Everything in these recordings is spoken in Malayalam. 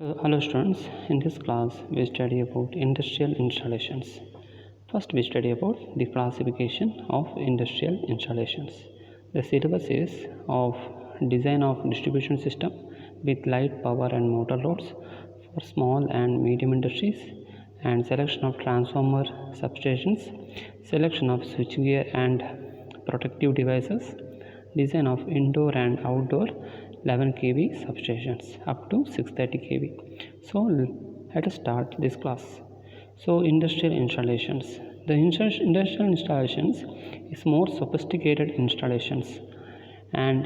Hello students, in this class we study about industrial installations. First we study about the classification of industrial installations. The syllabus is of design of distribution system with light, power and motor loads for small and medium industries, and selection of transformer substations, selection of switchgear and protective devices, design of indoor and outdoor 11 kV substations up to 630 kV. So let us start this class. So industrial installations. The industrial installations is more sophisticated installations, and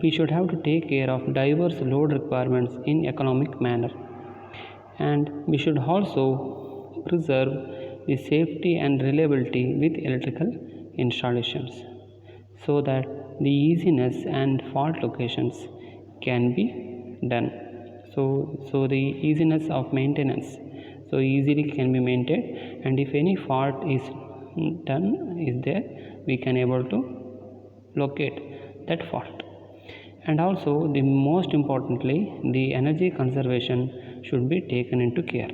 we should have to take care of diverse load requirements in economic manner, and we should also preserve the safety and reliability with electrical installations, so that the easiness and fault locations can be done. So the easiness of maintenance, so easily can be maintained, and if any fault is there, we can able to locate that fault. And also the most importantly, the energy conservation should be taken into care.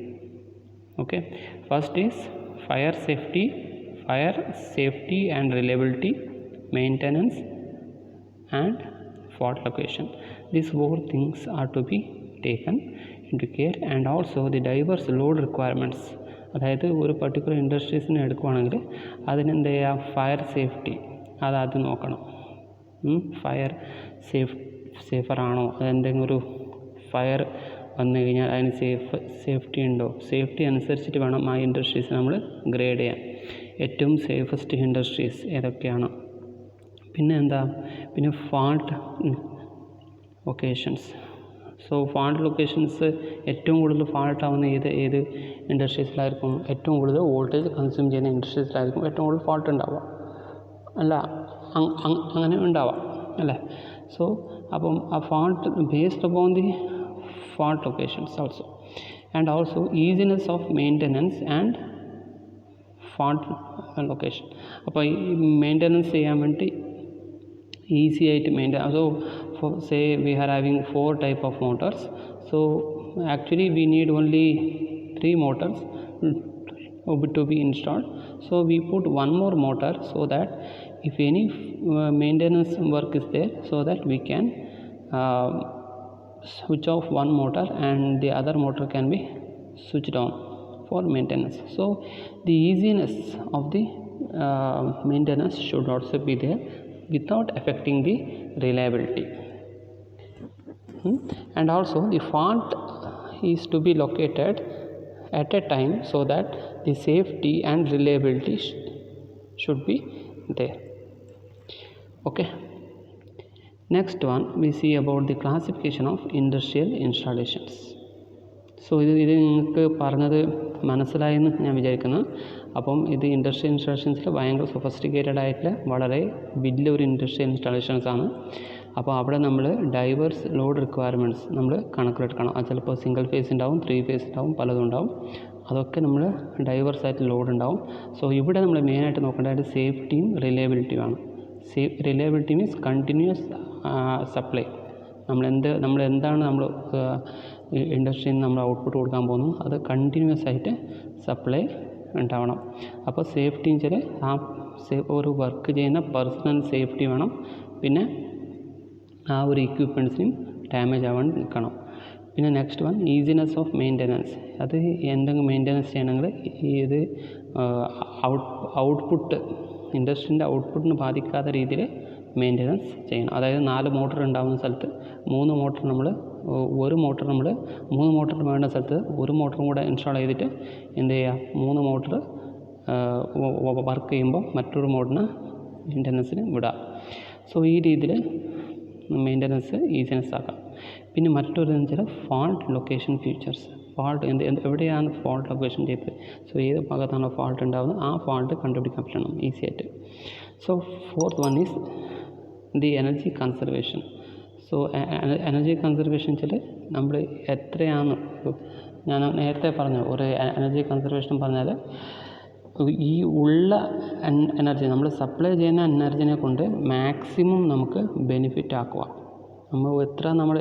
Okay, first is fire safety and reliability, maintenance and fault location. These four things are to be taken into care, and also the diverse load requirements. അതായത് ഒരു പർട്ടിക്കുലർ ഇൻഡസ്ട്രീസിനെ എടുക്കുകയാണെങ്കിൽ അതിനെന്ത് ചെയ്യുക, ഫയർ സേഫ്റ്റി അതാദ്യം നോക്കണം. ഫയർ സേഫറാണോ, അതെന്തെങ്കിലും ഒരു ഫയർ വന്നു കഴിഞ്ഞാൽ അതിന് സേഫ്റ്റി ഉണ്ടോ, സേഫ്റ്റി അനുസരിച്ചിട്ട് വേണം ആ ഇൻഡസ്ട്രീസ് നമ്മൾ ഗ്രേഡ് ചെയ്യാൻ. ഏറ്റവും സേഫസ്റ്റ് ഇൻഡസ്ട്രീസ് ഏതൊക്കെയാണ്, പിന്നെ fault locations. So fault locations ഏറ്റവും കൂടുതൽ ഫാൾട്ട് ആവുന്ന ഏത് ഇൻഡസ്ട്രീസിലായിരിക്കും, ഏറ്റവും കൂടുതൽ വോൾട്ടേജ് കൺസ്യൂം ചെയ്യുന്ന ഇൻഡസ്ട്രീസിലായിരിക്കും ഏറ്റവും കൂടുതൽ ഫാൾട്ട് ഉണ്ടാവുക, അല്ല അങ്ങനെ ഉണ്ടാവാം അല്ലേ. സോ അപ്പം ആ fault based upon the fault locations also, and also easiness of maintenance and fault location. അപ്പോൾ ഈ മെയിൻ്റനൻസ് ചെയ്യാൻ വേണ്ടി ഈസി ആയിട്ട് maintain. So say we are having 4 type of motors, so actually we need only 3 motors to be installed. So we put one more motor, so that if any maintenance work is there, so that we can switch off one motor and the other motor can be switched on for maintenance. So the easiness of the maintenance should also be there without affecting the reliability. And also the fault is to be located at a time, so that the safety and reliability should be there. Okay, next one we see about the classification of industrial installations. So ഇത് നിങ്ങൾക്ക് പറഞ്ഞത് മനസ്സിലായെന്ന് ഞാൻ വിചാരിക്കുന്നു. അപ്പം ഇത് ഇൻഡസ്ട്രിയൽ ഇൻസ്റ്റാളേഷൻസിൽ ഭയങ്കര സൊഫിസ്റ്റിക്കേറ്റഡ് ആയിട്ടുള്ള വളരെ വലിയൊരു ഇൻഡസ്ട്രിയൽ ഇൻസ്റ്റാളേഷൻസ് ആണ്. അപ്പോൾ അവിടെ നമ്മൾ ഡൈവേഴ്സ് ലോഡ് റിക്വയർമെൻറ്റ്സ് നമ്മൾ കണക്കിലെടുക്കണം. അത് ചിലപ്പോൾ സിംഗിൾ ഫേസ് ഉണ്ടാവും, 3 ഫേസ് ഉണ്ടാവും, പലതും ഉണ്ടാവും. അതൊക്കെ നമ്മൾ ഡൈവേഴ്സ് ആയിട്ട് ലോഡ് ഉണ്ടാവും. സോ ഇവിടെ നമ്മൾ മെയിനായിട്ട് നോക്കേണ്ടത് സേഫ്റ്റിയും റിലയബിലിറ്റിയുമാണ്. Reliability means continuous supply. നമ്മൾ എന്താണ് ഇൻഡസ്ട്രിയിൽ നിന്ന് നമ്മൾ ഔട്ട്പുട്ട് കൊടുക്കാൻ പോകുന്നു, അത് കണ്ടിന്യൂസ് ആയിട്ട് സപ്ലൈ ഉണ്ടാവണം. അപ്പോൾ സേഫ്റ്റിയും ചില ഒരു വർക്ക് ചെയ്യുന്ന പേഴ്സണൽ സേഫ്റ്റി വേണം. പിന്നെ ആ ഒരു ഇക്വിപ്മെൻറ്റ്സിനും ഡാമേജ് ആവാൻ നിൽക്കണം. പിന്നെ next one easiness of maintenance. അത് എന്തെങ്കിലും മെയിൻ്റനൻസ് ചെയ്യണമെങ്കിൽ ഇത് ഔട്ട്പുട്ട് ഇൻഡസ്ട്രീൻ്റെ ഔട്ട്പുട്ടിന് ബാധിക്കാത്ത രീതിയിൽ മെയിൻ്റനൻസ് ചെയ്യണം. അതായത് 4 മോട്ടർ ഉണ്ടാകുന്ന സ്ഥലത്ത് 3 മോട്ടർ നമ്മൾ 3 മോട്ടർ വേണ്ട സ്ഥലത്ത് 1 മോട്ടറും കൂടെ ഇൻസ്റ്റാൾ ചെയ്തിട്ട് എന്ത് ചെയ്യുക, 3 മോട്ടർ വർക്ക് ചെയ്യുമ്പോൾ മറ്റൊരു മോട്ടറിന് മെയിൻ്റനൻസിന് വിടാം. സോ ഈ രീതിയിൽ മെയിൻ്റനൻസ് ഈസിനെസ് ആക്കാം. പിന്നെ മറ്റൊരു ചില ഫാൾട്ട് ലൊക്കേഷൻ ഫീച്ചേഴ്സ്. ഫാൾട്ട് എവിടെയാണ് ഫാൾട്ട് ലൊക്കേഷൻ ചെയ്തത്, സോ ഏത് ഭാഗത്താണോ ഫാൾട്ട് ഉണ്ടാകുന്നത് ആ ഫാൾട്ട് കണ്ടുപിടിക്കാൻ പറ്റണം ഈസി ആയിട്ട്. So fourth one is the energy conservation. So energy conservation വെച്ചാൽ നമ്മൾ എത്രയാണ്, ഞാൻ നേരത്തെ പറഞ്ഞു ഒരു എനർജി കൺസർവേഷൻ പറഞ്ഞാൽ ഈ ഉള്ള എനർജി നമ്മൾ സപ്ലൈ ചെയ്യുന്ന എനർജിനെ കൊണ്ട് മാക്സിമം നമുക്ക് ബെനിഫിറ്റ് ആക്കുക. നമ്മൾ എത്ര നമ്മൾ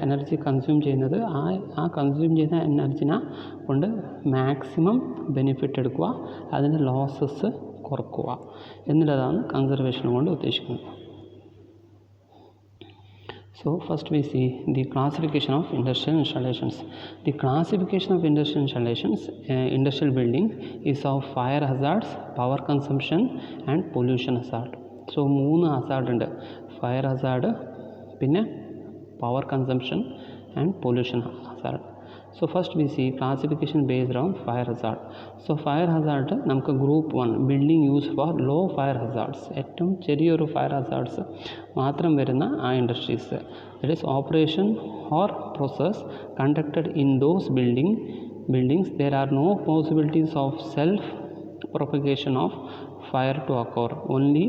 എനർജി കൺസ്യൂം ചെയ്യുന്നത് ആ കൺസ്യൂം ചെയ്യുന്ന എനർജിനെ കൊണ്ട് മാക്സിമം ബെനിഫിറ്റ് എടുക്കുക, അതിൻ്റെ ലോസസ് കുറക്കുക എന്നുള്ളതാണ് കൺസർവേഷൻ കൊണ്ട് ഉദ്ദേശിക്കുന്നത്. So first we see the classification of industrial installations. The classification of industrial installations, industrial building is of fire hazards, power consumption and pollution hazard. So 3 hazard ഉണ്ട്, fire hazard, പിന്നെ power consumption and pollution hazard. So first we see classification based on fire hazard. So fire hazard നമുക്ക് group 1 building used for low fire hazards, ഏറ്റവും ചെറിയൊരു fire hazards മാത്രം വരുന്ന ആ industries, that is operation or process conducted in those buildings there are no possibilities of self propagation of fire to occur, only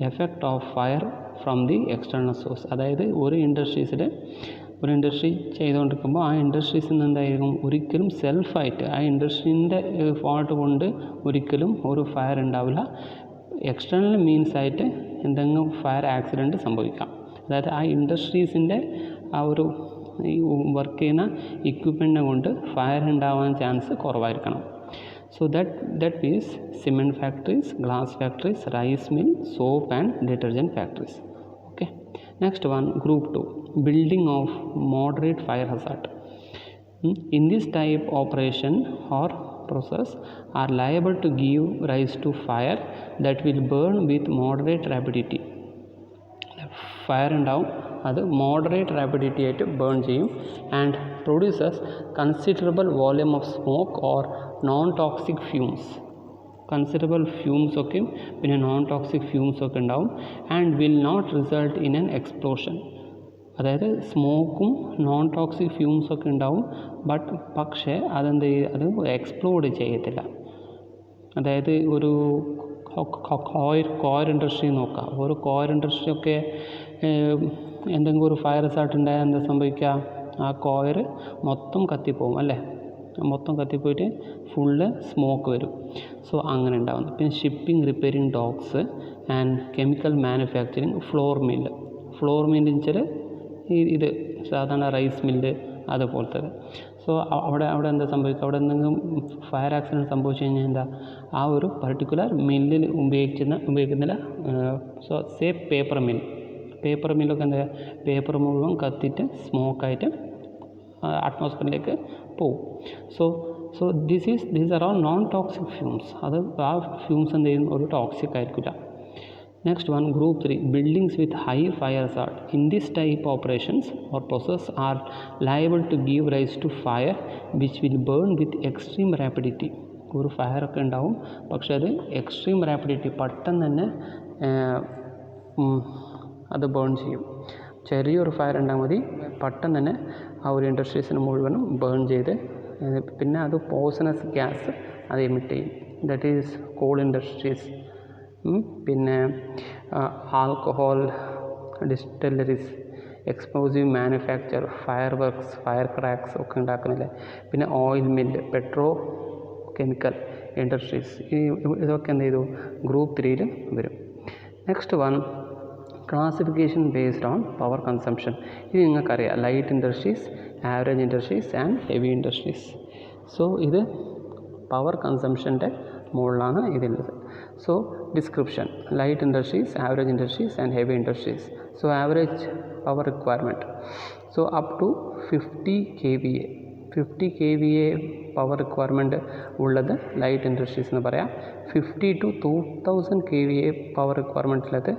effect of fire from the external source. അതായത് ഒരു ഇൻഡസ്ട്രി ചെയ്തുകൊണ്ടിരിക്കുമ്പോൾ ആ ഇൻഡസ്ട്രീസിൽ നിന്ന് എന്തായിരിക്കും, ഒരിക്കലും സെൽഫായിട്ട് ആ ഇൻഡസ്ട്രീൻ്റെ ഫോൾട്ട് കൊണ്ട് ഒരിക്കലും ഒരു ഫയർ ഉണ്ടാവില്ല. എക്സ്റ്റേണൽ മീൻസായിട്ട് എന്തെങ്കിലും ഫയർ ആക്സിഡൻറ്റ് സംഭവിക്കാം. അതായത് ആ ഇൻഡസ്ട്രീസിൻ്റെ ആ ഒരു ഈ വർക്ക് ചെയ്യുന്ന ഇക്വിപ്മെൻറ്റിനെ കൊണ്ട് ഫയർ ഉണ്ടാവാൻ ചാൻസ് കുറവായിരിക്കണം. So that means cement factories, glass factories, rice mill, soap and detergent factories. Okay. Next one, group 2, building of moderate fire hazard. In this type operation or process are liable to give rise to fire that will burn with moderate rapidity. Fire ഉണ്ടാവും, അത് മോഡറേറ്റ് റാപ്പിഡിറ്റി ആയിട്ട് ബേൺ ചെയ്യും and produces considerable volume of smoke or non toxic fumes. Considerable fumes ഒക്കെ പിന്നെ നോൺ ടോക്സിക് ഫ്യൂംസ് ഒക്കെ ഉണ്ടാവും and will not result in an explosion. അതായത് സ്മോക്കും നോൺ ടോക്സിക് ഫ്യൂംസ് ഒക്കെ ഉണ്ടാവും, പക്ഷേ അത് എക്സ്പ്ലോഡ് ചെയ്യത്തില്ല. അതായത് ഒരു കോയർ ഇൻഡസ്ട്രി നോക്കാം, ഒരു കോയർ ഇൻഡസ്ട്രി ഒക്കെ എന്തെങ്കിലും ഒരു ഫയർ ഹസാർഡ് ഉണ്ടായാൽ എന്താ സംഭവിക്കുക, ആ കോയർ മൊത്തം കത്തിപ്പോവും അല്ലേ, മൊത്തം കത്തിപ്പോയിട്ട് ഫുള്ള് സ്മോക്ക് വരും. സോ അങ്ങനെ ഉണ്ടാകുന്നു. പിന്നെ shipping, repairing docks and chemical manufacturing, flour mill വെച്ചാൽ ഇത് സാധാരണ റൈസ് മില്ല് അതുപോലത്തത്. സോ അവിടെ എന്താ സംഭവിക്കുക, അവിടെ എന്തെങ്കിലും ഫയർ ആക്സിഡൻറ്റ് സംഭവിച്ചു കഴിഞ്ഞാൽ എന്താ, ആ ഒരു പർട്ടിക്കുലർ മില്ലിൽ ഉപയോഗിക്കുന്നില്ല. സോ സേ പേപ്പർ മില്ലൊക്കെ എന്താ, പേപ്പർ മുഴുവൻ കത്തിയിട്ട് സ്മോക്കായിട്ട് അറ്റ്മോസ്ഫിയറിലേക്ക് പോവും. So these are all non toxic fumes. അത് ആ ഫ്യൂംസ് എന്ത് ചെയ്യും, ഒരു ടോക്സിക് ആയിരിക്കില്ല. Next one, group 3, buildings with high fire hazard. In this type operations or process are liable to give rise to fire which will burn with extreme rapidity. ഒരു ഫയറൊക്കെ ഉണ്ടാവും, പക്ഷെ അത് എക്സ്ട്രീം റാപ്പിഡിറ്റി പെട്ടെന്ന് തന്നെ അത് ബേൺ ചെയ്യും. ചെറിയൊരു ഫയർ ഉണ്ടാൽ മതി, പെട്ടെന്ന് തന്നെ ആ ഒരു ഇൻഡസ്ട്രീസിന് മുഴുവനും ബേൺ ചെയ്ത് പിന്നെ അത് പോയ്സണസ് ഗ്യാസ് അത് എമിറ്റ് ചെയ്യും. That is coal industries. പിന്നെ alcohol distilleries, explosive manufacture, fireworks, fire cracks ഒക്കെ ഉണ്ടാക്കുന്നില്ലേ. പിന്നെ oil mill, petrochemical industries, ഇതൊക്കെ എന്ത് ചെയ്തു, ഗ്രൂപ്പ് 3 വരും. Next one, classification based on power consumption. ഇത് നിങ്ങൾക്കറിയാം, light industries, average industries and heavy industries. So ഇത് പവർ കൺസംഷൻ്റെ മുകളിലാണ് ഇതുള്ളത്. So description, light industries, average industries and heavy industries. So average power requirement, so up to 50 kVA power requirement ഉള്ളത് ലൈറ്റ് ഇൻഡസ്ട്രീസ് എന്ന് പറയാം. 50 to 2000 kVA പവർ റിക്വയർമെൻറ്റ് ഉള്ളത്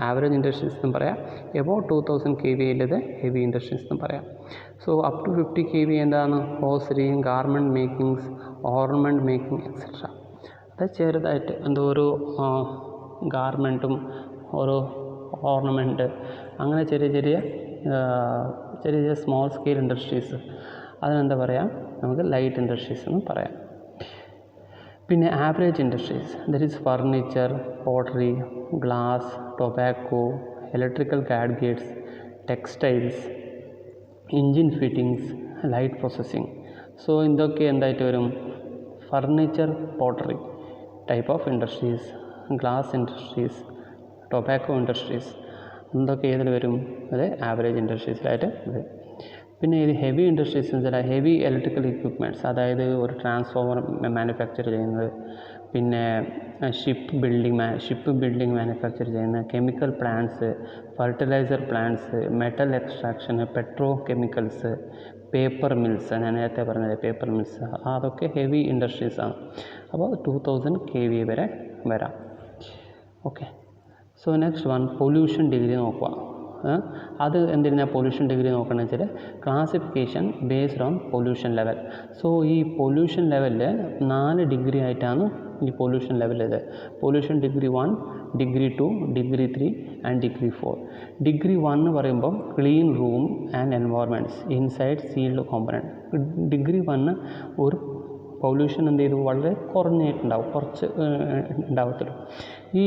ആവറേജ് ഇൻഡസ്ട്രീസ് എന്ന് പറയാം. എബോവ് 2000 kVA ഉള്ളത് ഹെവി ഇൻഡസ്ട്രീസ് എന്ന് പറയാം. സോ അപ് ടു 50 kVA എന്താണ്, ഹോസറിങ്, garment makings, ornament making etcetera. അത് ചെറുതായിട്ട് എന്തോ ഒരു ഗാർമെൻറ്റും ഓരോ ഓർണമെൻറ്റ് അങ്ങനെ ചെറിയ സ്മോൾ സ്കെയിൽ ഇൻഡസ്ട്രീസ്, അതിനെന്താ പറയുക, നമുക്ക് ലൈറ്റ് ഇൻഡസ്ട്രീസ് എന്ന് പറയാം. പിന്നെ average industries, that is furniture, pottery, glass, tobacco, electrical gadgets, textiles, engine fittings, light processing. So ഇതൊക്കെ എന്തായിട്ട് വരും, furniture, pottery type of industries, glass industries, tobacco industries, എന്തൊക്കെ ഏതിൽ വരും? അത് ആവറേജ് ഇൻഡസ്ട്രീസിലായിട്ട് വരും. പിന്നെ ഇത് ഹെവി ഇൻഡസ്ട്രീസ് എന്ന് വെച്ചാൽ ഹെവി ഇലക്ട്രിക്കൽ എക്യുപ്മെൻറ്റ്സ്, അതായത് ഒരു ട്രാൻസ്ഫോമർ മാനുഫാക്ചർ ചെയ്യുന്നത്, പിന്നെ ഷിപ്പ് ബിൽഡിംഗ് മാനുഫാക്ചർ ചെയ്യുന്ന, chemical plants, fertiliser plants, metal extraction, petro chemicals, paper mills, ഞാൻ നേരത്തെ പറഞ്ഞത് പേപ്പർ മിൽസ്, അതൊക്കെ ഹെവി ഇൻഡസ്ട്രീസാണ്. അപ്പോൾ 2000 kVA വരെ വരാം. Okay. So next one pollution degree നോക്കുക. അത് എന്തിനാണ് പൊല്യൂഷൻ ഡിഗ്രി നോക്കണമെന്ന് വെച്ചാൽ classification based on pollution level. So ഈ പൊല്യൂഷൻ ലെവലിൽ 4 ഡിഗ്രി ആയിട്ടാണ് ഈ പൊല്യൂഷൻ ലെവൽ ഇത്. Pollution degree 1, degree 2, degree 3 and degree 4. Degree 1 എന്ന് പറയുമ്പം clean room and environments inside sealed component. Degree 1 ഒരു പൊല്യൂഷൻ എന്ത് ചെയ്തു വളരെ കുറഞ്ഞിട്ടുണ്ടാവും, കുറച്ച് ഉണ്ടാവത്തുള്ളൂ. ഈ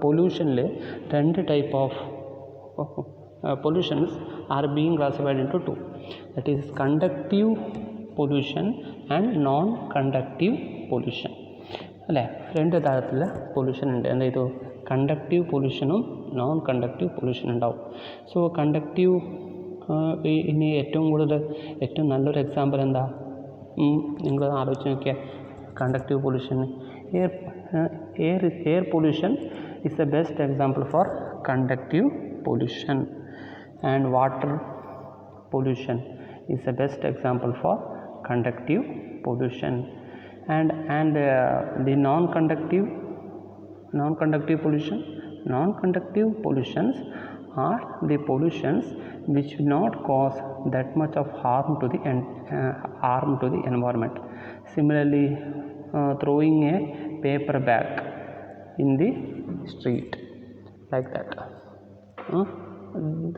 പൊല്യൂഷനിൽ 2 type of pollutions are being classified into 2. That is conductive pollution and non conductive pollution. അല്ലേ? 2 തരത്തിലുള്ള പൊല്യൂഷൻ ഉണ്ട്. എന്ത് ചെയ്തു? കണ്ടക്റ്റീവ് പൊല്യൂഷനും നോൺ കണ്ടക്റ്റീവ് പൊല്യൂഷൻ ഉണ്ടാവും. സോ കണ്ടക്റ്റീവ് ഇനി ഏറ്റവും നല്ലൊരു എക്സാമ്പിൾ എന്താ? നിങ്ങൾ ആലോചിച്ച് നോക്കിയാൽ conductive pollution air pollution is the best example for conductive pollution, and water pollution is the best example for conductive pollution, and the non-conductive pollutions are the pollutions which will not cause that much of harm to the environment. Similarly, throwing a paper bag in the street like that,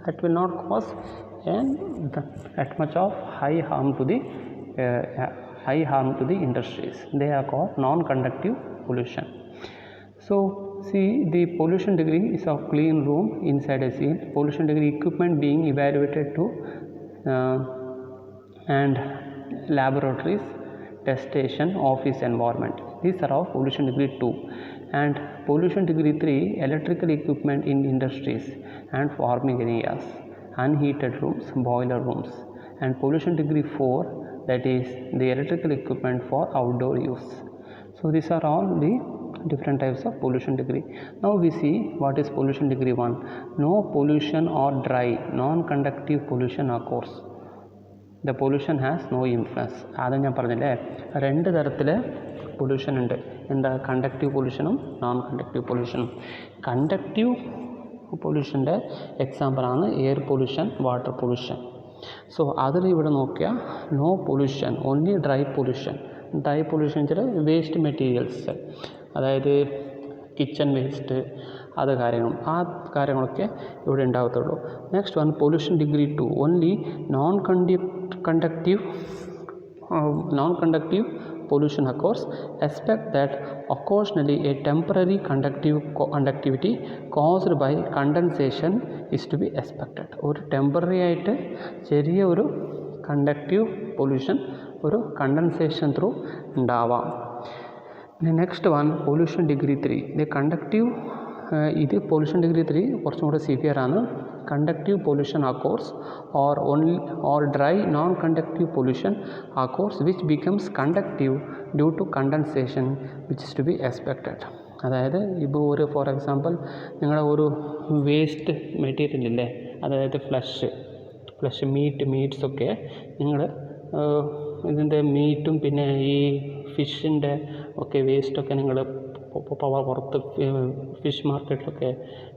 that will not cause that much of high harm to the industries. They are called non-conductive pollution. So see, the pollution degree is of clean room inside a seal, pollution degree equipment being evaluated to and laboratories, test station, office environment. These are of pollution degree 2. And pollution degree 3, electrical equipment in industries and farming areas, unheated rooms, boiler rooms. And pollution degree 4, that is the electrical equipment for outdoor use. So these are all the different types of pollution degree. Now we see what is pollution degree 1. No pollution or dry non-conductive pollution occurs. The pollution has no influence. അത് ഞാൻ പറഞ്ഞില്ലേ, 2 തരത്തിൽ പൊല്യൂഷൻ ഉണ്ട്. എന്താ? കണ്ടക്റ്റീവ് പൊല്യൂഷനും നോൺ കണ്ടക്റ്റീവ് പൊല്യൂഷനും. കണ്ടക്റ്റീവ് പൊല്യൂഷൻ്റെ എക്സാമ്പിളാണ് air pollution, water pollution. So അതിൽ ഇവിടെ നോക്കിയാൽ no pollution, only dry pollution. Dry pollution വെച്ചാൽ വേസ്റ്റ് മെറ്റീരിയൽസ്, അതായത് കിച്ചൺ വേസ്റ്റ്, അത് കാര്യങ്ങളൊക്കെ ഇവിടെ ഉണ്ടാകത്തുള്ളൂ. Next one pollution degree 2, only non conductive pollution occurs. Expect that occasionally a temporary conductivity caused by condensation is to be expected. ഒരു ടെമ്പററി ആയിട്ട് ചെറിയ ഒരു കണ്ടക്റ്റീവ് പൊല്യൂഷൻ ഒരു കണ്ടൻസേഷൻ ത്രൂ ഉണ്ടാവാം. Next one pollution degree 3. The conductive ഇത് പൊല്യൂഷൻ ഡിഗ്രി 3 കുറച്ചും കൂടെ സിവിയർ ആണ്. Conductive pollution occurs or dry non-conductive pollution occurs which becomes conductive due to condensation which is to be expected. അതായത് ഇപ്പോൾ ഒരു ഫോർ എക്സാമ്പിൾ നിങ്ങളുടെ ഒരു വേസ്റ്റ് മെറ്റീരിയൽ ഇല്ലേ, അതായത് ഫ്ലഷ് മീറ്റ്സൊക്കെ നിങ്ങൾ ഇതിൻ്റെ മീറ്റും പിന്നെ ഈ ഫിഷിൻ്റെ ഒക്കെ വേസ്റ്റൊക്കെ നിങ്ങൾ പുറത്ത് ഫിഷ് മാർക്കറ്റിലൊക്കെ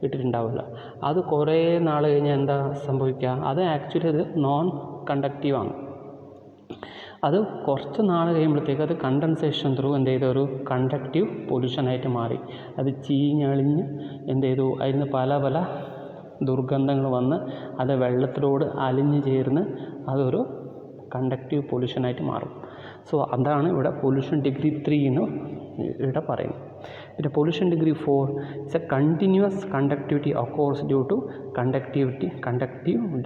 ഇട്ടിട്ടുണ്ടാവില്ല. അത് കുറേ നാൾ കഴിഞ്ഞാൽ എന്താ സംഭവിക്കുക? അത് ആക്ച്വലി അത് നോൺ കണ്ടക്റ്റീവാണ്. അത് കുറച്ച് നാൾ കഴിയുമ്പോഴത്തേക്ക് അത് കണ്ടൻസേഷൻ ത്രൂ എന്ത് ചെയ്ത ഒരു കണ്ടക്റ്റീവ് പൊല്യൂഷനായിട്ട് മാറി. അത് ചീഞ്ഞളിഞ്ഞ് എന്ത് ചെയ്തു, അതിന് പല ദുർഗന്ധങ്ങൾ വന്ന് അത് വെള്ളത്തിലോട് അലിഞ്ഞ് ചേർന്ന് അതൊരു കണ്ടക്റ്റീവ് പൊല്യൂഷനായിട്ട് മാറും. സോ അതാണ് ഇവിടെ പൊല്യൂഷൻ ഡിഗ്രി 3 എന്ന് ഇവിടെ പറയുന്നത്. പിന്നെ pollution degree 4 it's a continuous conductivity occurs due to conductive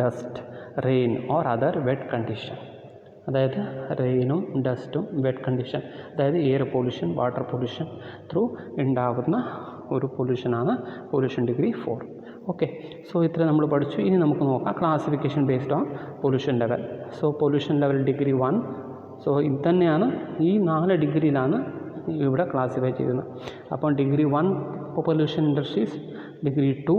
dust, rain or other wet condition. അതായത് റെയിനും ഡസ്റ്റും വെറ്റ് കണ്ടീഷൻ, അതായത് air pollution, water pollution through ഉണ്ടാകുന്ന ഒരു പൊല്യൂഷനാണ് പൊല്യൂഷൻ ഡിഗ്രി 4. ഓക്കെ, സോ ഇത്ര നമ്മൾ പഠിച്ചു. ഇനി നമുക്ക് നോക്കാം classification based on pollution level. So pollution level degree 1. So ഇത് തന്നെയാണ് ഈ 4 ഡിഗ്രിയിലാണ് ഇവിടെ ക്ലാസിഫൈ ചെയ്യുന്നത്. അപ്പോൾ degree 1 pollution industries, degree 2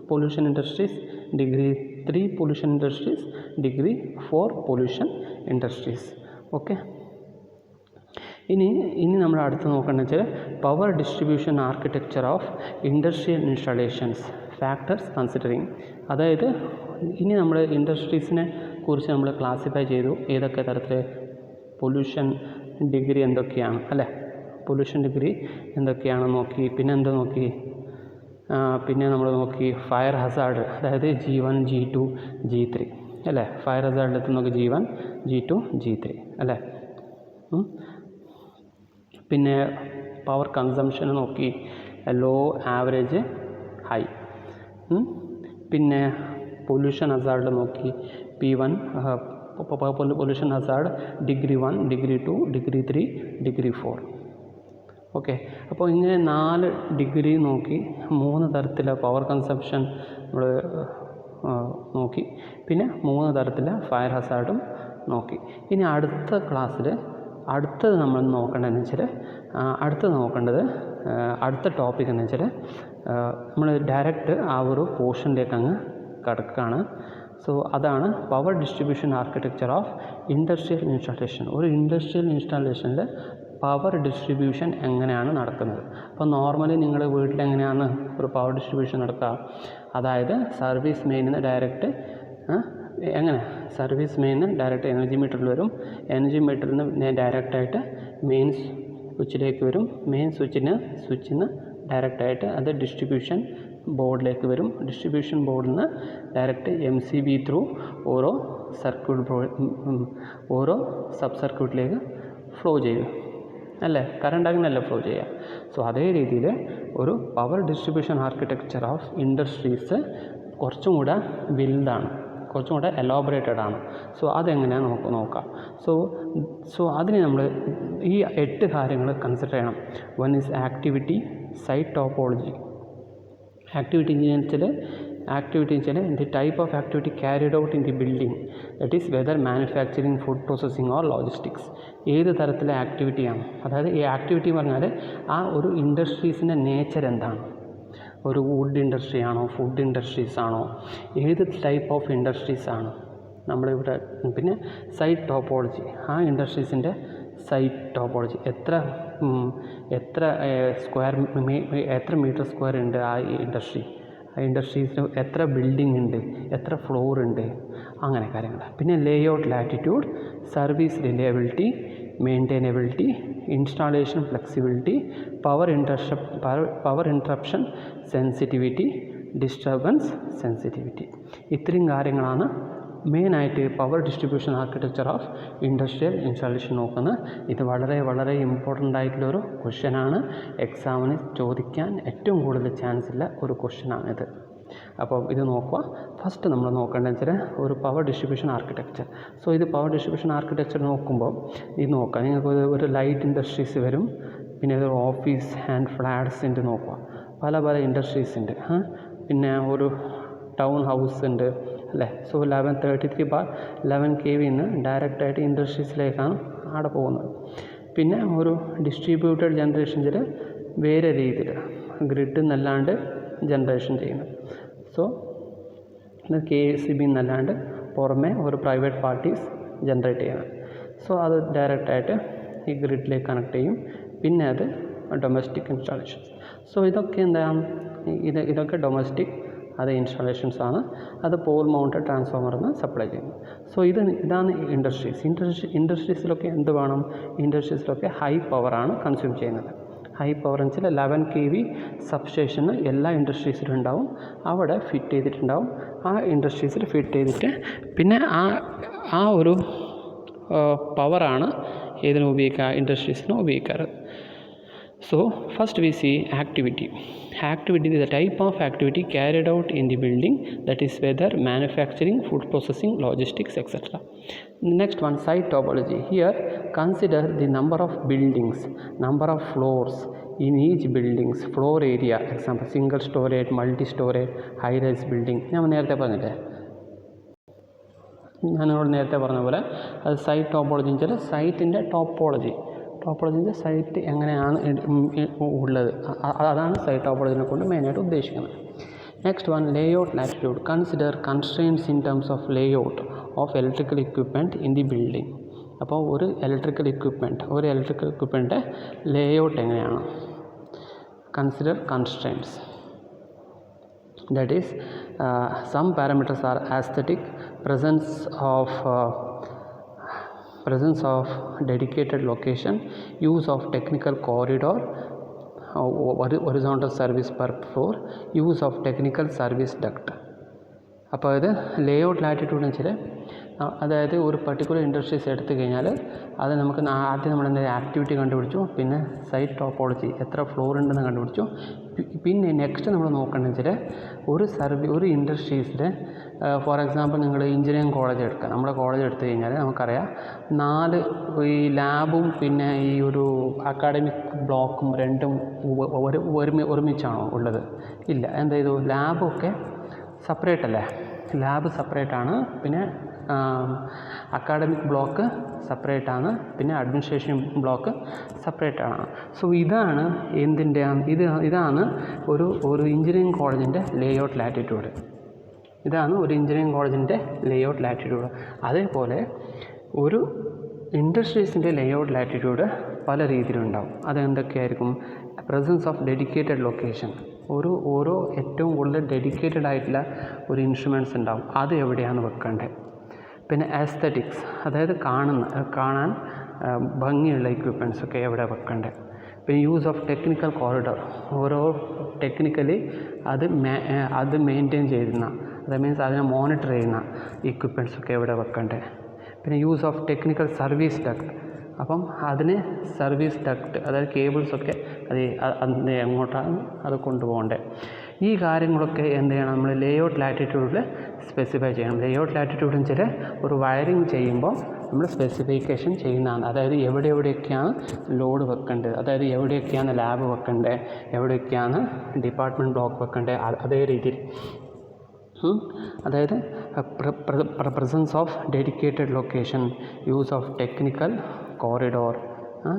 pollution industries, degree 3 pollution industries, degree 4 pollution industries. Okay, ഇനി നമ്മൾ അടുത്ത് നോക്കേണ്ടത് വെച്ചാൽ power distribution architecture of industrial installations factors considering. അതായത് ഇനി നമ്മൾ ഇൻഡസ്ട്രീസിനെ കുറിച്ച് നമ്മൾ ക്ലാസിഫൈ ചെയ്തു. ഏതൊക്കെ തരത്തിൽ പൊല്യൂഷൻ ഡിഗ്രി എന്തൊക്കെയാണ് അല്ലേ, പൊല്യൂഷൻ ഡിഗ്രി എന്തൊക്കെയാണെന്ന് നോക്കി. പിന്നെ എന്താ നോക്കി, പിന്നെ നമ്മൾ നോക്കി ഫയർ ഹസാർഡ്, അതായത് G1 G2 G3 അല്ലേ. ഫയർ ഹസാർഡിലെത്തി നോക്കി G1 G2 G3 അല്ലേ. പിന്നെ പവർ കൺസംഷൻ നോക്കി, ലോ, ആവറേജ്, ഹൈ. പിന്നെ പൊല്യൂഷൻ ഹസാർഡ് നോക്കി P1 pollution Hazard degree 1, degree 2, degree 3, degree 4. Okay, അപ്പോൾ ഇങ്ങനെ 4 ഡിഗ്രി നോക്കി 3 തരത്തിലെ പവർ കൺസംഷൻ നമ്മൾ നോക്കി. പിന്നെ 3 തരത്തിലെ ഫയർ ഹസാർഡും നോക്കി. ഇനി അടുത്ത ക്ലാസ്സിൽ അടുത്തത് നമ്മൾ നോക്കേണ്ടതെന്ന് വെച്ചാൽ അടുത്ത ടോപ്പിക് എന്ന് വെച്ചാൽ നമ്മൾ ഡയറക്റ്റ് ആ ഒരു പോർഷനിലേക്ക് അങ്ങ് കിടക്കുകയാണ്. സോ അതാണ് power distribution architecture of industrial installation. ഒരു ഇൻഡസ്ട്രിയൽ ഇൻസ്റ്റാളേഷനിൽ പവർ ഡിസ്ട്രിബ്യൂഷൻ എങ്ങനെയാണ് നടക്കുന്നത്. അപ്പോൾ നോർമലി നിങ്ങളുടെ വീട്ടിൽ എങ്ങനെയാണ് ഒരു പവർ ഡിസ്ട്രിബ്യൂഷൻ നടക്കുക, അതായത് സർവീസ് മെയിനിൽ നിന്ന് ഡയറക്റ്റ് സർവീസ് മെയിനിൽ ഡയറക്റ്റ് എനർജി മീറ്ററിൽ വരും. എനർജി മീറ്ററിൽ നിന്ന് ഡയറക്റ്റായിട്ട് മെയിൻ സ്വിച്ചിലേക്ക് വരും. മെയിൻ സ്വിച്ചിൽ നിന്ന് ഡയറക്റ്റായിട്ട് അത് ഡിസ്ട്രിബ്യൂഷൻ ബോർഡിലേക്ക് വരും. ഡിസ്ട്രിബ്യൂഷൻ ബോർഡിൽ നിന്ന് ഡയറക്റ്റ് MCB ത്രൂ ഓരോ സബ് സർക്യൂട്ടിലേക്ക് ഫ്ലോ ചെയ്യും അല്ലേ, കറണ്ട് അങ്ങനെയല്ല ഫ്ലോ ചെയ്യുക. സോ അതേ രീതിയിൽ ഒരു power distribution architecture of industries കുറച്ചും കൂടെ വലുതാണ്, കുറച്ചും കൂടെ എലോബറേറ്റഡ് ആണ്. സോ അതെങ്ങനെയാണ് നമുക്ക് നോക്കാം. സോ അതിന് നമ്മൾ ഈ 8 കാര്യങ്ങൾ കൺസിഡർ ചെയ്യണം. 1 is activity, site topology. Activity വെച്ചാൽ the type of activity carried out in the building, that is whether manufacturing, food processing or logistics. ഏത് തരത്തിലെ ആക്ടിവിറ്റിയാണ്, അതായത് ഈ ആക്ടിവിറ്റി പറഞ്ഞാൽ ആ ഒരു ഇൻഡസ്ട്രീസിൻ്റെ നേച്ചർ എന്താണ്, ഒരു വുഡ് ഇൻഡസ്ട്രി ആണോ, ഫുഡ് ഇൻഡസ്ട്രീസ് ആണോ, ഏത് ടൈപ്പ് ഓഫ് ഇൻഡസ്ട്രീസ് ആണ് നമ്മളിവിടെ. പിന്നെ സൈറ്റ് ടോപ്പോളജി, ആ ഇൻഡസ്ട്രീസിൻ്റെ സൈറ്റ് ടോപ്പോളജി, എത്ര മീറ്റർ സ്ക്വയർ ഉണ്ട് ആ ഇൻഡസ്ട്രീസിന്, എത്ര ബിൽഡിംഗ് ഉണ്ട്, എത്ര ഫ്ലോർ ഉണ്ട്, അങ്ങനെ കാര്യങ്ങൾ. പിന്നെ layout latitude, service reliability, മെയിൻറ്റൈനബിലിറ്റി, installation flexibility, power interruption sensitivity, disturbance sensitivity. ഇത്രയും കാര്യങ്ങളാണ് മെയിനായിട്ട് power distribution architecture of industrial installation നോക്കുന്നത്. ഇത് വളരെ വളരെ ഇമ്പോർട്ടൻ്റ് ആയിട്ടുള്ളൊരു ക്വസ്റ്റ്യനാണ്. എക്സാമിന് ചോദിക്കാൻ ഏറ്റവും കൂടുതൽ ചാൻസ് ഉള്ള ഒരു ക്വസ്റ്റ്യനാണിത്. അപ്പോൾ ഇത് നോക്കുക. ഫസ്റ്റ് നമ്മൾ നോക്കേണ്ടത് വെച്ചാൽ ഒരു പവർ ഡിസ്ട്രിബ്യൂഷൻ ആർക്കിടെക്ചർ. സോ ഇത് പവർ ഡിസ്ട്രിബ്യൂഷൻ ആർക്കിടെക്ചർ നോക്കുമ്പോൾ ഇത് നോക്കുക, നിങ്ങൾക്ക് ഒരു ലൈറ്റ് ഇൻഡസ്ട്രീസ് വരും, പിന്നെ ഒരു ഓഫീസ് ആൻഡ് ഫ്ലാറ്റ്സിൻ്റെ നോക്കുക, പല ഇൻഡസ്ട്രീസ് ഉണ്ട്. പിന്നെ ഒരു ടൗൺ ഹൗസ് ഉണ്ട് അല്ലേ. സോ 1133/11 kV ഡയറക്റ്റായിട്ട് ഇൻഡസ്ട്രീസിലേക്കാണ് അവിടെ പോകുന്നത്. പിന്നെ ഒരു ഡിസ്ട്രിബ്യൂട്ടഡ് ജനറേഷനിൽ വേറെ രീതിയിൽ ഗ്രിഡ് എന്നല്ലാണ്ട് ജനറേഷൻ ചെയ്യുന്നത്. സോ KSEB എന്നല്ലാണ്ട് പുറമെ ഒരു പ്രൈവറ്റ് പാർട്ടീസ് ജനറേറ്റ് ചെയ്യുന്നത്. സോ അത് ഡയറക്റ്റായിട്ട് ഈ ഗ്രിഡിലേക്ക് കണക്ട് ചെയ്യും. പിന്നെ അത് ഡൊമസ്റ്റിക് ഇൻസ്റ്റാളേഷൻസ്. സോ ഇതൊക്കെ എന്താണ്, ഇതൊക്കെ ഡൊമസ്റ്റിക് അത് ഇൻസ്റ്റാളേഷൻസ് ആണ്. അത് പോൾ മൗണ്ടഡ് ട്രാൻസ്ഫോമറിന് സപ്ലൈ ചെയ്യുന്നത്. സോ ഇതാണ് ഇൻഡസ്ട്രീസിലൊക്കെ എന്ത് വേണം, ഇൻഡസ്ട്രീസിലൊക്കെ ഹൈ പവറാണ് കൺസ്യൂം ചെയ്യുന്നത്. ഹൈ പവർ എന്ന് വെച്ചാൽ 11 kV സബ്സ്റ്റേഷന് എല്ലാ ഇൻഡസ്ട്രീസിലും ഉണ്ടാവും, അവിടെ ഫിറ്റ് ചെയ്തിട്ടുണ്ടാവും. ആ ഇൻഡസ്ട്രീസിൽ ഫിറ്റ് ചെയ്തിട്ട് പിന്നെ ആ ഒരു പവറാണ് ഇതിന് ഇൻഡസ്ട്രീസിന് ഉപയോഗിക്കാറ്. So first we see activity. Activity is a type of activity carried out in the building, that is whether manufacturing, food processing, logistics, etc. Next one, site topology. Here consider the number of buildings, number of floors in each buildings, floor area, example single storage, multi-storage, high-rise building. ഞാൻ നേരത്തെ പറഞ്ഞില്ലേ, ഞാനിവിടെ നേരത്തെ പറഞ്ഞ പോലെ അത് സൈറ്റ് ടോപ്പോളജി എന്ന് വെച്ചാൽ സൈറ്റിൻ്റെ ടോപ്പോളജി എന്ന് സൈറ്റ് എങ്ങനെയാണ് ഉള്ളത്, അതാണ് സൈറ്റ് ടോപ്പോളജിനെ കൊണ്ട് മെയിനായിട്ട് ഉദ്ദേശിക്കുന്നത്. Next one, layout latitude. Consider constraints in terms of layout of electrical equipment in the building. അപ്പോൾ ഒരു ഇലക്ട്രിക്കൽ ഇക്വിപ്മെൻറ്റ് ലേഔട്ട് എങ്ങനെയാണ്? Consider constraints. That is, some parameters are aesthetic, presence of dedicated location, use of technical corridor, horizontal service per floor, use of technical service duct. അപ്പോൾ ഇത് ലേഔട്ട് ലാറ്റിറ്റ്യൂഡ് എന്ന് വെച്ചാൽ, അതായത് ഒരു പർട്ടിക്കുലർ ഇൻഡസ്ട്രീസ് എടുത്തു കഴിഞ്ഞാൽ അത് നമുക്ക് ആദ്യം നമ്മൾ എന്താ ആക്ടിവിറ്റി കണ്ടുപിടിച്ചു, പിന്നെ സൈറ്റ് ടോപ്പോളജി എത്ര ഫ്ലോർ ഉണ്ടെന്ന് കണ്ടുപിടിച്ചു. പിന്നെ നെക്സ്റ്റ് നമ്മൾ നോക്കേണ്ടത് വെച്ചാൽ ഒരു ഇൻഡസ്ട്രീസിൽ ഫോർ എക്സാമ്പിൾ നിങ്ങൾ എഞ്ചിനീയറിംഗ് കോളേജ് എടുക്കുക. നമ്മുടെ കോളേജ് എടുത്തു കഴിഞ്ഞാൽ നമുക്കറിയാം 4 ഈ ലാബും പിന്നെ ഈ ഒരു അക്കാഡമിക് ബ്ലോക്കും രണ്ടും ഒരുമിച്ചാണോ ഉള്ളത്? ഇല്ല. എന്ത് ചെയ്തു? ലാബൊക്കെ സെപ്പറേറ്റ് അല്ലേ? ലാബ് സെപ്പറേറ്റാണ്, പിന്നെ അക്കാഡമിക് ബ്ലോക്ക് സെപ്പറേറ്റാണ്, പിന്നെ അഡ്മിനിസ്ട്രേഷൻ ബ്ലോക്ക് സെപ്പറേറ്റാണ്. സോ ഇതാണ് എന്തിൻ്റെ ഇതാണ് ഒരു എഞ്ചിനീയറിംഗ് കോളേജിൻ്റെ ലേഔട്ട് ലാറ്റിറ്റ്യൂഡ്. ഇതാണ് ഒരു എഞ്ചിനീയറിംഗ് കോളേജിൻ്റെ ലേഔട്ട് ലാറ്റിറ്റ്യൂഡ്. അതേപോലെ ഒരു ഇൻഡസ്ട്രീസിൻ്റെ ലേഔട്ട് ലാറ്റിറ്റ്യൂഡ് പല രീതിയിലുണ്ടാവും. അതെന്തൊക്കെയായിരിക്കും? Presence of dedicated location. ഓരോ ഏറ്റവും കൂടുതൽ ഡെഡിക്കേറ്റഡ് ആയിട്ടുള്ള ഒരു ഇൻസ്ട്രുമെൻറ്റ്സ് ഉണ്ടാവും, അത് എവിടെയാണ് വെക്കേണ്ടത്. പിന്നെ ആസ്തറ്റിക്സ്, അതായത് കാണാൻ ഭംഗിയുള്ള എക്യുപ്മെൻറ്റ്സ് ഒക്കെ എവിടെ വെക്കേണ്ടത്. പിന്നെ യൂസ് ഓഫ് ടെക്നിക്കൽ കോറിഡോർ, ഓരോ ടെക്നിക്കലി അത് മെയിൻറ്റെയിൻ ചെയ്യുന്ന, അത് മീൻസ് അതിനെ മോണിറ്റർ ചെയ്യുന്ന എക്യുപ്മെൻറ്റ്സ് ഒക്കെ എവിടെ വെക്കേണ്ടത്. പിന്നെ use of technical service duct, അപ്പം അതിന് സർവീസ് ഡക്ട്, അതായത് കേബിൾസൊക്കെ അത് എങ്ങോട്ടാണ് അത് കൊണ്ടുപോകേണ്ടത്. ഈ കാര്യങ്ങളൊക്കെ എന്ത് ചെയ്യണം? നമ്മൾ ലേഔട്ട് ലാറ്റിറ്റ്യൂഡിൽ സ്പെസിഫൈ ചെയ്യണം. ലേഔട്ട് ലാറ്റിറ്റ്യൂഡ് എന്ന് വെച്ചാൽ ഒരു വയറിങ് ചെയ്യുമ്പോൾ നമ്മൾ സ്പെസിഫിക്കേഷൻ ചെയ്യുന്നതാണ്. അതായത് എവിടെയൊക്കെയാണ് ലോഡ് വെക്കേണ്ടത്, അതായത് എവിടെയൊക്കെയാണ് ലാബ് വെക്കേണ്ടത്, എവിടെയൊക്കെയാണ് ഡിപ്പാർട്ട്മെൻറ്റ് ബ്ലോക്ക് വെക്കേണ്ടത്, അതേ രീതിയിൽ. അതായത് presence of dedicated location, use of technical corridor,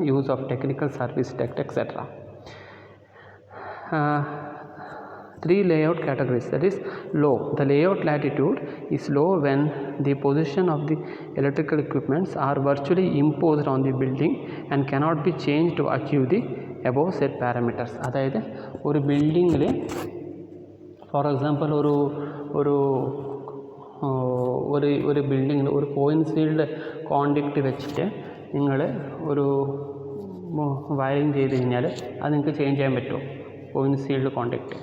use of technical service duct, etc. 3 layout categories. That is low. The layout latitude is low when the position of the electrical equipments are virtually imposed on the building and cannot be changed to achieve the above set parameters. അതായത് ഒരു ബിൽഡിങ്ങിൽ ഫോർ എക്സാമ്പിൾ ഒരു ബിൽഡിങ്ങിൽ ഒരു കോയിൻസൈൽഡ് കോണ്ടാക്റ്റ് വെച്ചിട്ട് നിങ്ങൾ ഒരു വയറിങ് ചെയ്ത് കഴിഞ്ഞാൽ അത് നിങ്ങൾക്ക് ചേഞ്ച് ചെയ്യാൻ പറ്റുമോ? കോയിൻസൈൽഡ് കോണ്ടാക്റ്റ്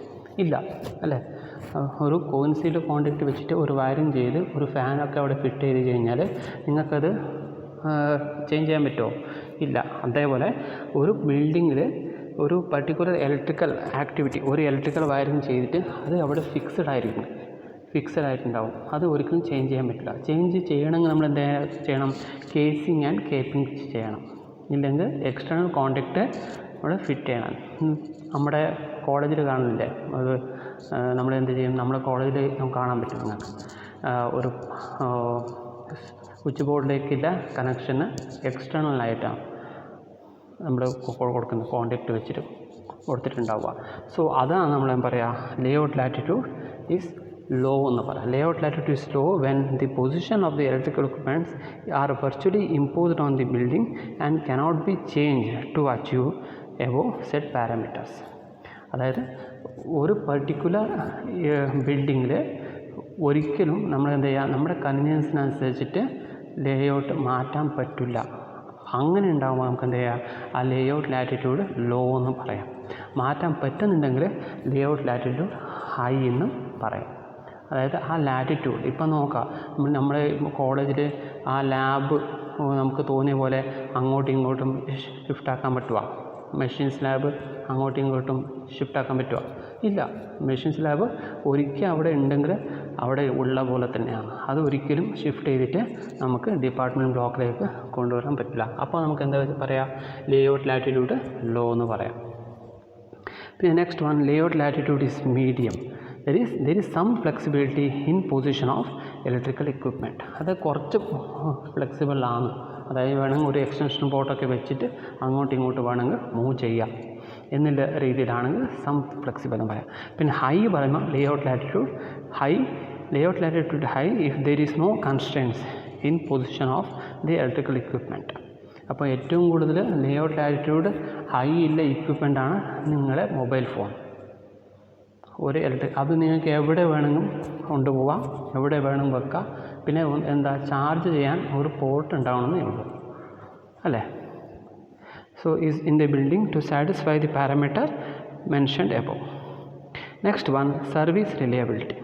ഇല്ല അല്ലേ? ഒരു കോയിൻസൈൽഡ് കോണ്ടാക്റ്റ് വെച്ചിട്ട് ഒരു വയറിങ് ചെയ്ത് ഒരു ഫാനൊക്കെ അവിടെ ഫിറ്റ് ചെയ്ത് കഴിഞ്ഞാൽ നിങ്ങൾക്കത് ചേഞ്ച് ചെയ്യാൻ പറ്റുമോ? ഇല്ല. അതേപോലെ ഒരു ബിൽഡിങ്ങിൽ ഒരു പർട്ടിക്കുലർ ഇലക്ട്രിക്കൽ ആക്ടിവിറ്റി, ഒരു ഇലക്ട്രിക്കൽ വയറിങ് ചെയ്തിട്ട് അത് അവിടെ ഫിക്സഡ് ആയിട്ടുണ്ടാവും. അത് ഒരിക്കലും ചേഞ്ച് ചെയ്യാൻ പറ്റില്ല. ചേഞ്ച് ചെയ്യണമെങ്കിൽ നമ്മൾ എന്താ ചെയ്യണം? കേസിങ് ആൻഡ് കേപ്പിംഗ് ചെയ്യണം. ഇല്ലെങ്കിൽ എക്സ്റ്റേണൽ കോണ്ടാക്റ്റ് അവിടെ ഫിറ്റ് ചെയ്യണം. നമ്മുടെ കോളേജിൽ കാണുന്നില്ലേ, അത് നമ്മളെന്ത് ചെയ്യും? നമ്മുടെ കോളേജിൽ നമുക്ക് കാണാൻ പറ്റും. നിങ്ങൾക്ക് ഒരു സ്വിച്ച് ബോർഡിലേക്കുള്ള കണക്ഷന് എക്സ്റ്റേണലായിട്ടാണ് നമ്മൾ കൊടുക്കുന്ന കോണ്ടാക്റ്റ് വെച്ചിട്ട് കൊടുത്തിട്ടുണ്ടാവുക. സോ അതാണ് നമ്മൾ പറയുക ലേഔട്ട് ലാറ്റിറ്റ്യൂഡ് ഈസ് low എന്ന് പറയാം. Layout latitude is low when the position of the electrical equipments are virtually imposed on the building and cannot be changed to achieve above set parameters. അതായത് ഒരു പർട്ടിക്കുലർ ബിൽഡിങ്ങിൽ ഒരിക്കലും നമ്മൾ എന്ത് ചെയ്യുക? നമ്മുടെ കൺവീനിയൻസിനനുസരിച്ചിട്ട് ലേഔട്ട് മാറ്റാൻ പറ്റില്ല. അങ്ങനെ ഉണ്ടാകുമ്പോൾ നമുക്ക് എന്ത് ചെയ്യുക? ആ ലേഔട്ട് ലാറ്റിറ്റ്യൂഡ് ലോ എന്ന് പറയാം. മാറ്റാൻ പറ്റുന്നുണ്ടെങ്കിൽ ലേഔട്ട് ലാറ്റിറ്റ്യൂഡ് ഹൈ എന്നും പറയാം. അതായത് ആ ലാറ്റിറ്റ്യൂഡ് ഇപ്പം നോക്കാം, നമ്മുടെ കോളേജിൽ ആ ലാബ് നമുക്ക് തോന്നിയ പോലെ അങ്ങോട്ടും ഇങ്ങോട്ടും ഷിഫ്റ്റ് ആക്കാൻ പറ്റുമോ? മെഷീൻ സ്ലാബ് അങ്ങോട്ടും ഇങ്ങോട്ടും ഷിഫ്റ്റ് ആക്കാൻ പറ്റുമോ? ഇല്ല. മെഷീൻ സ്ലാബ് ഒരിക്കൽ അവിടെ ഉണ്ടെങ്കിൽ അവിടെ ഉള്ള പോലെ തന്നെയാണ്. അത് ഒരിക്കലും ഷിഫ്റ്റ് ചെയ്തിട്ട് നമുക്ക് ഡിപ്പാർട്ട്മെൻറ്റ് ബ്ലോക്കിലേക്ക് കൊണ്ടുവരാൻ പറ്റില്ല. അപ്പോൾ നമുക്ക് എന്താ പറയാം? ലേഔട്ട് ലാറ്റിറ്റ്യൂഡ് ലോ എന്ന് പറയാം. പിന്നെ next one, layout latitude is medium. there is some flexibility in position of electrical equipment. അത് കുറച്ച് ഫ്ലെക്സിബിൾ ആണ്. അതായത് വേണമെങ്കിൽ ഒരു എക്സ്റ്റൻഷൻ പോർട്ടൊക്കെ വെച്ചിട്ട് അങ്ങോട്ടും ഇങ്ങോട്ട് വേണമെങ്കിൽ മൂവ് ചെയ്യാം എന്നുള്ള രീതിയിലാണെങ്കിൽ സം ഫ്ലെക്സിബിൾ എന്ന് പറയാം. പിന്നെ ഹൈ പറയുമ്പോൾ layout latitude high if there is no constraints in position of the electrical equipment. അപ്പോൾ ഏറ്റവും കൂടുതൽ ലേഔട്ട് ലാറ്റിറ്റ്യൂഡ് ഹൈ ഉള്ള equipment-ആണ് നിങ്ങളുടെ മൊബൈൽ ഫോൺ. ഒരു അത് നിങ്ങൾക്ക് എവിടെ വേണമെങ്കിലും കൊണ്ടുപോകാം, എവിടെ വേണം വെക്കാം. പിന്നെ ചാർജ് ചെയ്യാൻ ഒരു പോർട്ട് ഉണ്ടാവണമെന്നേ ഉള്ളൂ, അല്ലേ? So is in the building to satisfy the parameter mentioned above. Next one, service reliability.